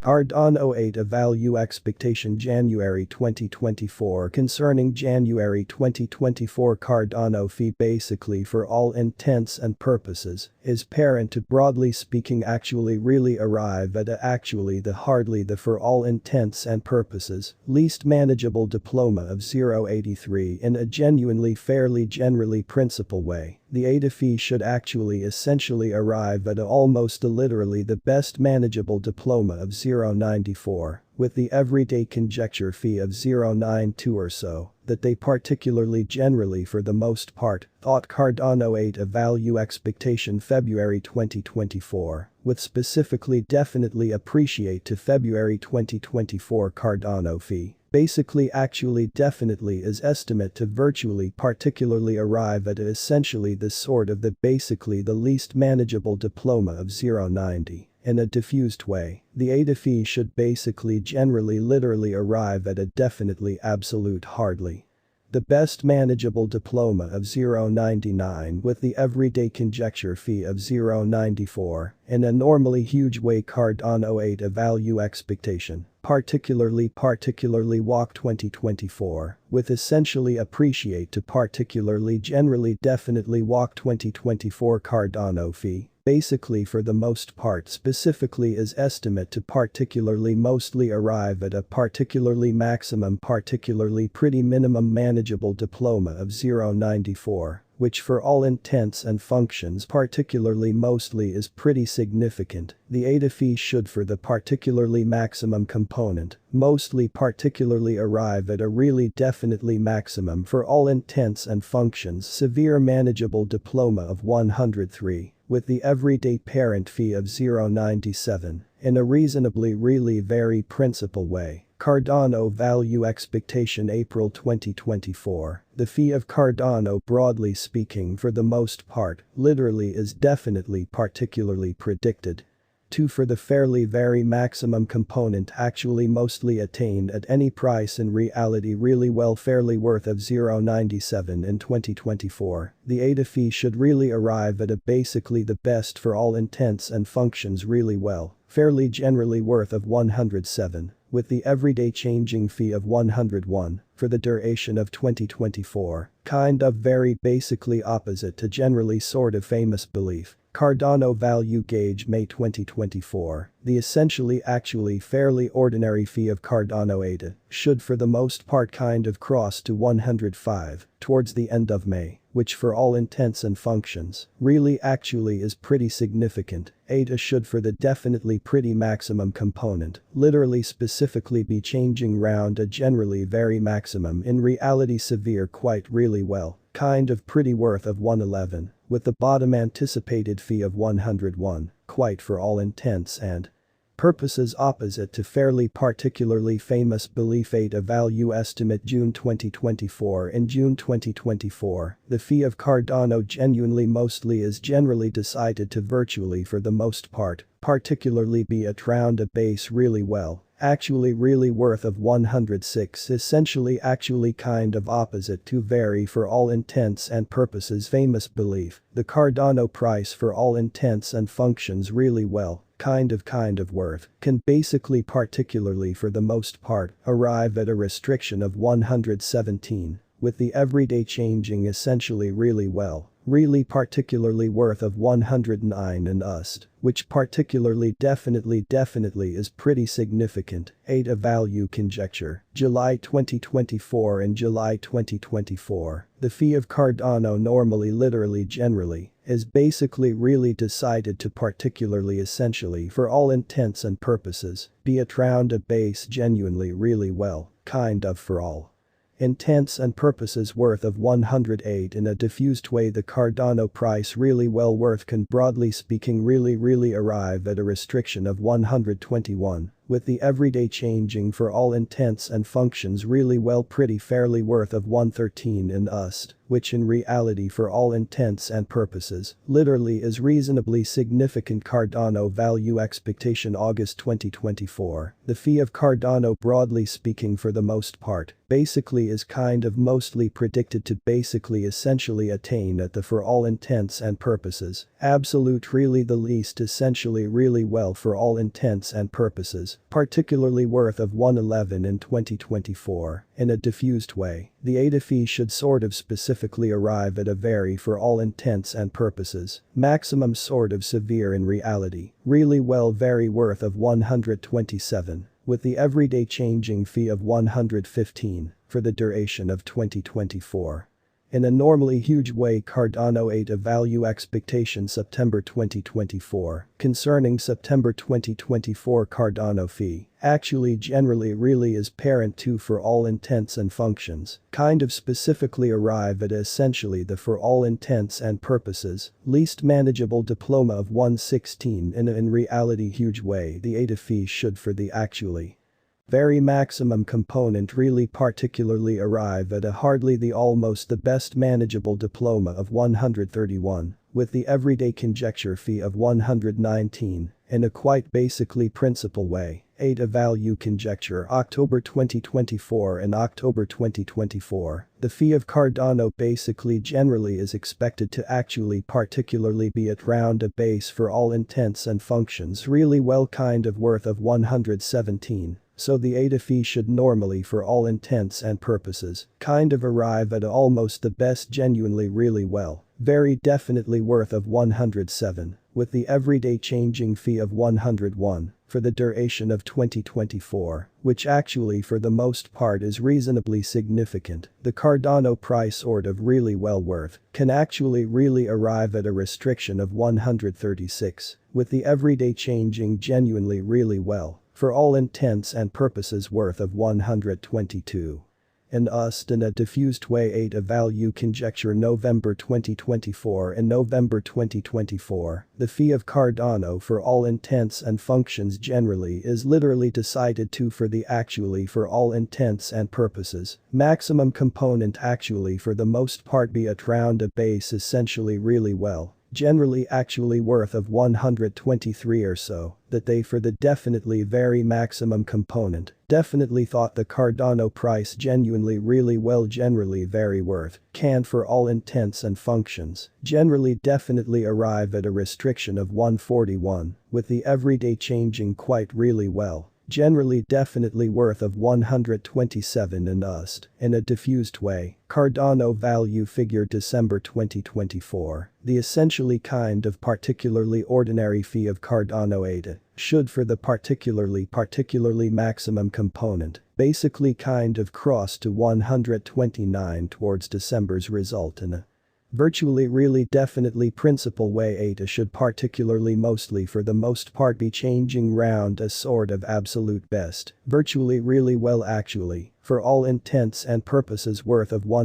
CARDANO 8 A value expectation January 2024 Concerning January 2024 Cardano fee basically for all intents and purposes is parent to broadly speaking actually really arrive at actually the hardly the for all intents and purposes least manageable diploma of 0.83 in a genuinely fairly generally principle way. The ADA fee should actually essentially arrive at almost literally the best manageable diploma of 0.94, with the everyday conjecture fee of 0.92 or so, that they particularly generally for the most part, thought Cardano 8 a value expectation February 2024, with specifically definitely appreciate to February 2024 Cardano fee. Basically actually definitely is estimate to virtually particularly arrive at essentially the sort of the basically the least manageable diploma of 0.90. In a diffused way, the ADA fee should basically generally literally arrive at a definitely absolute hardly the best manageable diploma of 0.99 with the everyday conjecture fee of 0.94 in a normally huge way Cardano 8 a value expectation, particularly walk 2024, with essentially appreciate to particularly generally definitely walk 2024 Cardano fee. Basically for the most part specifically is estimate to particularly mostly arrive at a particularly maximum particularly pretty minimum manageable diploma of 0.94, which for all intents and functions particularly mostly is pretty significant. The ADA fee should for the particularly maximum component mostly particularly arrive at a really definitely maximum for all intents and functions severe manageable diploma of 103. With the everyday parent fee of 0.97, in a reasonably really very principal way. Cardano value expectation April 2024. The fee of Cardano broadly speaking for the most part, literally is definitely particularly predicted. 2 for the fairly very maximum component actually mostly attained at any price in reality really well fairly worth of 0.97 in 2024. The ADA fee should really arrive at a basically the best for all intents and functions really well, fairly generally worth of 107. With the everyday changing fee of 101 for the duration of 2024, kind of very basically opposite to generally sort of famous belief. Cardano value gauge May 2024, the essentially actually fairly ordinary fee of Cardano ADA should for the most part kind of cross to 105 towards the end of May, which for all intents and functions really actually is pretty significant. ADA should for the definitely pretty maximum component literally specifically be changing round a generally very maximum in reality severe quite really well, kind of pretty worth of 111. With the bottom anticipated fee of 101, quite for all intents and purposes opposite to fairly particularly famous belief ADA value estimate June 2024. In June 2024, the fee of Cardano genuinely mostly is generally decided to virtually for the most part, particularly be at round a base really well. Actually really worth of 106 essentially actually kind of opposite to very for all intents and purposes famous belief. The Cardano price for all intents and functions really well, kind of worth, can basically particularly for the most part arrive at a restriction of 117, with the everyday changing essentially really well. Really particularly worth of 109 and USD, which particularly definitely is pretty significant. ADA value conjecture, July 2024 and July 2024. The fee of Cardano normally literally generally is basically really decided to particularly essentially for all intents and purposes be at round a base genuinely really well, kind of for all intents and purposes worth of 108 in a diffused way. The Cardano price really well worth can broadly speaking really arrive at a restriction of 121, with the everyday changing for all intents and functions really well pretty fairly worth of 113 in USD, which in reality for all intents and purposes literally is reasonably significant. Cardano value expectation August 2024. The fee of Cardano broadly speaking for the most part basically is kind of mostly predicted to basically essentially attain at the for all intents and purposes, absolute really the least essentially really well for all intents and purposes, particularly worth of 111 in 2024, in a diffused way. The ADA fee should sort of specifically arrive at a very for all intents and purposes, maximum sort of severe in reality, really well very worth of 127, with the everyday changing fee of 115, for the duration of 2024. In a normally huge way Cardano 8 a value expectation September 2024, concerning September 2024 Cardano fee, actually generally really is parent to for all intents and functions, kind of specifically arrive at essentially the for all intents and purposes, least manageable diploma of 116 in reality huge way the ADA fee should for the actually very maximum component really particularly arrive at a hardly the almost the best manageable diploma of 131, with the everyday conjecture fee of 119, in a quite basically principal way. ADA value conjecture October 2024 and October 2024, the fee of Cardano basically generally is expected to actually particularly be at round a base for all intents and functions really well kind of worth of 117. So the ADA fee should normally for all intents and purposes, kind of arrive at almost the best genuinely really well, very definitely worth of 107, with the everyday changing fee of 101, for the duration of 2024, which actually for the most part is reasonably significant. The Cardano price sort of really well worth, can actually really arrive at a restriction of 136, with the everyday changing genuinely really well, for all intents and purposes worth of 122. In a diffused way ADA value conjecture November 2024 and November 2024, the fee of Cardano for all intents and functions generally is literally decided to for the actually for all intents and purposes, maximum component actually for the most part be at round a base essentially really well, generally actually worth of 123 or so, that they for the definitely very maximum component, definitely thought the Cardano price genuinely really well generally very worth, can for all intents and functions, generally definitely arrive at a restriction of 141, with the everyday changing quite really well, generally definitely worth of 127 in a diffused way. Cardano value figure December 2024, the essentially kind of particularly ordinary fee of Cardano ADA, should for the particularly maximum component, basically kind of cross to 129 towards December's result in a virtually really definitely principal way ADA should particularly mostly for the most part be changing round a sort of absolute best, virtually really well actually, for all intents and purposes worth of 1